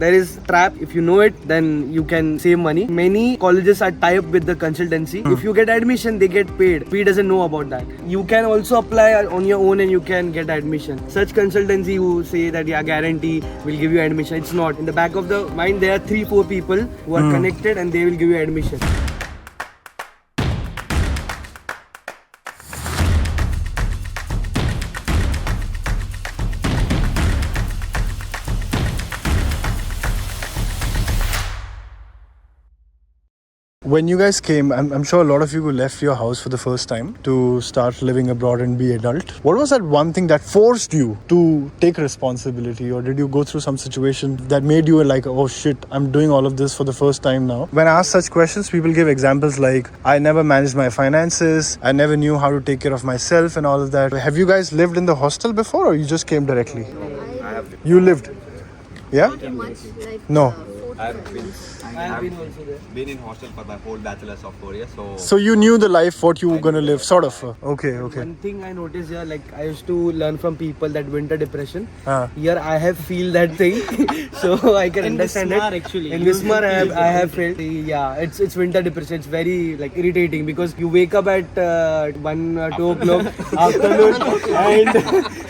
there is trap. If you know it, then you can save money. Many colleges are tie up with the consultancy. If you get admission, they get paid. We doesn't know about that. You can also apply on your own and you can get admission. Such consultancy who say that yeah, guarantee will give you admission. It's not. In the back of the mind, there are 3-4 people who are connected and they will give you admission. When you guys came, I'm sure a lot of you who left your house for the first time to start living abroad and be adult. What was that one thing that forced you to take responsibility, or did you go through some situation that made you like, oh shit, I'm doing all of this for the first time now? When I ask such questions, people give examples like, I never managed my finances, I never knew how to take care of myself and all of that. Have you guys lived in the hostel before, or you just came directly? I have. You lived? Yeah? Much, like, No. I have been in hostel for my whole bachelor's of 4 years. So you knew the life, what you were going to live, sort of. Okay. One thing I noticed here, like I used to learn from people that winter depression. Ah. Here I have feel that thing, so I can understand it. Actually, in Wismar, I have felt, yeah, it's winter depression. It's very like irritating because you wake up at 1-2 o'clock afternoon and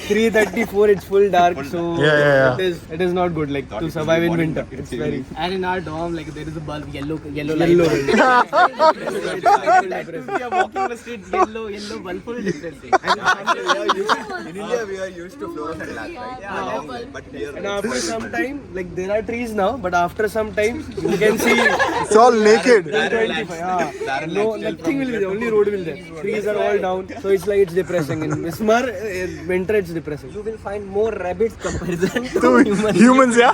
3:34 it's full dark. So Yeah. it is not good like to survive in winter. It's very and in our dorm, like there is a bulb, yellow yellow. light. We are walking on the street, yellow bulb, full depressing. in India, we are used to fluorescent lights, right? Yeah. But here, And after some time, like there are trees now, but after some time you can see It's all naked. 25. No, nothing will be there. Only road will there. Trees are all down, so it's like it's depressing. In Wismar, winter it's depressing. You will find more rabbits comparison To humans, yeah?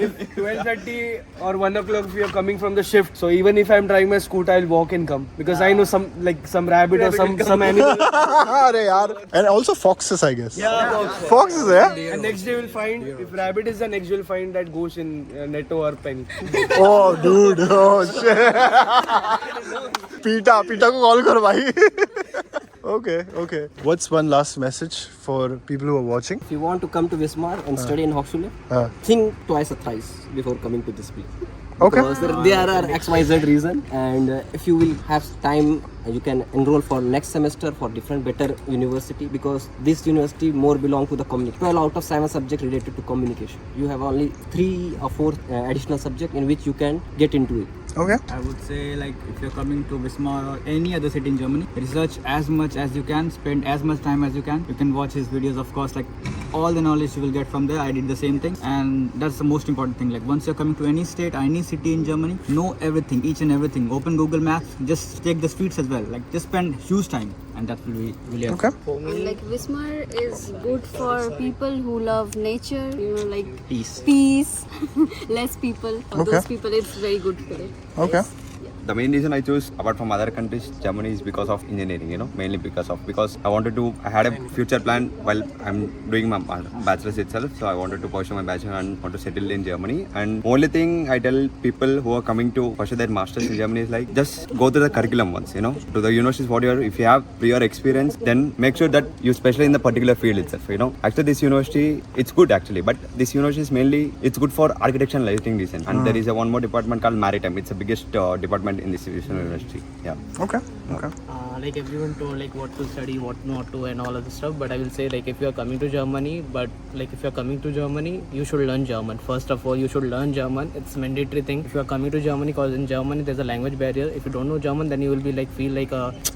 If 12:30 or 1 o'clock if you are coming from the shift, so even if I'm driving my scooter, I'll walk and come because I know some rabbit or some animal. Arey yaar. And also foxes, I guess. Yeah, Foxes, yeah? and next day you'll find if rabbit is the next you'll find that goes in Netto or Penny. Oh, dude. Oh, shit. Pita ko call kar bhai. Okay. What's one last message for people who are watching? If you want to come to Wismar and study in Hochschule, think twice or thrice before coming to this place. Okay. Because there are XYZ reason, and if you will have time, you can enroll for next semester for different better university, because this university more belong to the communication. 12 out of 7 subject related to communication. You have only 3 or 4 additional subject in which you can get into it. Okay. I would say, like, if you're coming to Wismar or any other city in Germany, research as much as you can, spend as much time as you can. You can watch his videos, of course, like all the knowledge you will get from there. I did the same thing, and that's the most important thing. Like, once you're coming to any state, any city in Germany, know everything, each and everything. Open Google Maps, just take the streets as well. Like, just spend huge time, and that will be really Okay. And like Wismar is good for people who love nature, like peace. less people. For Okay. those people, it's very good for it. Okay. the main reason I chose, apart from other countries, Germany is because of engineering, mainly because I had a future plan while I'm doing my bachelor's itself. So I wanted to pursue my bachelor and want to settle in Germany. And only thing I tell people who are coming to pursue their masters in Germany is like, just go through the curriculum once, to the universities, if you have prior experience, then make sure that you specialize in the particular field itself, Actually, this university, it's good actually, but this university is mainly, it's good for architecture and lighting design. And there is one more department called maritime. It's the biggest department in this university. Yeah. Okay. Like everyone told like what to study, what not to, and all of this stuff. But I will say, like, if you are coming to Germany, you should learn German. First of all, you should learn German. It's a mandatory thing. If you are coming to Germany, because in Germany there's a language barrier. If you don't know German, then you will be like feel like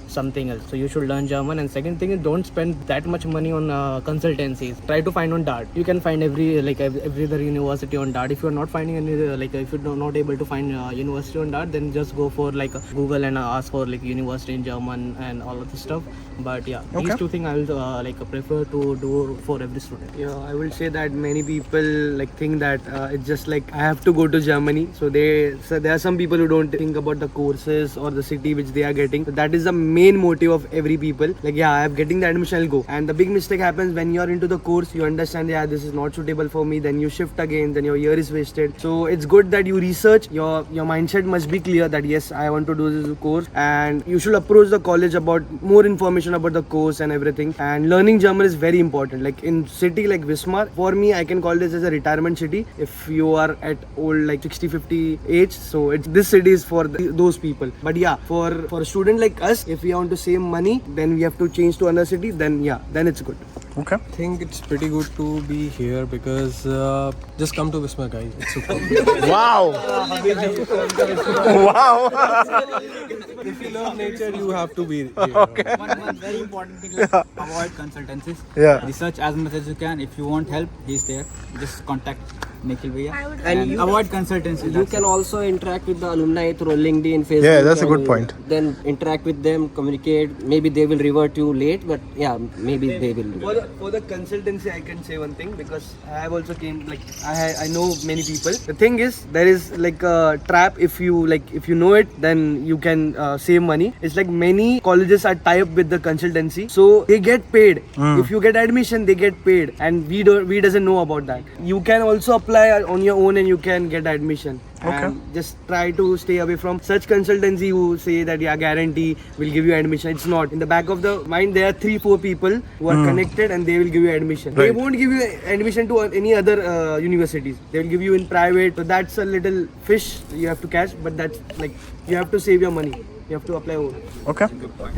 something else. So you should learn German. And second thing is, don't spend that much money on consultancies. Try to find on Dart. You can find every other university on Dart. If you are not finding any if you're not able to find university on Dart, then just go for like Google and ask for like university in German and all of this stuff. But yeah, these two things I will prefer to do for every student. Yeah, I will say that many people think that it's just like I have to go to Germany. So there are some people who don't think about the courses or the city which they are getting. So that is the main motive of every people. Like, yeah, I am getting the admission, I'll go. And the big mistake happens when you are into the course, you understand, yeah, this is not suitable for me, then you shift again, then your year is wasted. So it's good that you research. Your mindset must be clear that yes, yes, I want to do this course, and you should approach the college about more information about the course and everything. And learning German is very important. Like in city like Wismar, for me, I can call this as a retirement city. If you are at old like 60-50 age, so this city is for those people. But yeah, for a student like us, if we want to save money, then we have to change to another city. Then yeah, then it's good. Okay. I think it's pretty good to be here because just come to Wismar, guys. It's super. Wow. Wow. If you love nature, you have to be here. Okay. One very important thing, like avoid consultancies. Yeah. Research as much as you can. If you want help, he's there. Just contact Nikhil Bhaiya. And you- avoid consultancy. You that's can it. also interact with the alumni through LinkedIn, Facebook. Yeah, that's a good and point. Then interact with them, communicate. Maybe they will revert you late, but yeah, maybe they will. For the consultancy, I can say one thing, because I have also came like I know many people. The thing is, there is like a trap. If you know it, then you can save money. It's like many colleges are tie up with the consultancy, so they get paid. If you get admission, they get paid, and we doesn't know about that. You can also apply on your own and you can get admission. Okay. And just try to stay away from such consultancy who say that yeah, guarantee will give you admission. It's not. In the back of the mind, there are 3-4 people who are connected and they will give you admission. They Right. won't give you admission to any other universities. They will give you in private. So that's a little fish you have to catch, but that's like you have to save your money. You have to apply. Okay. Good point.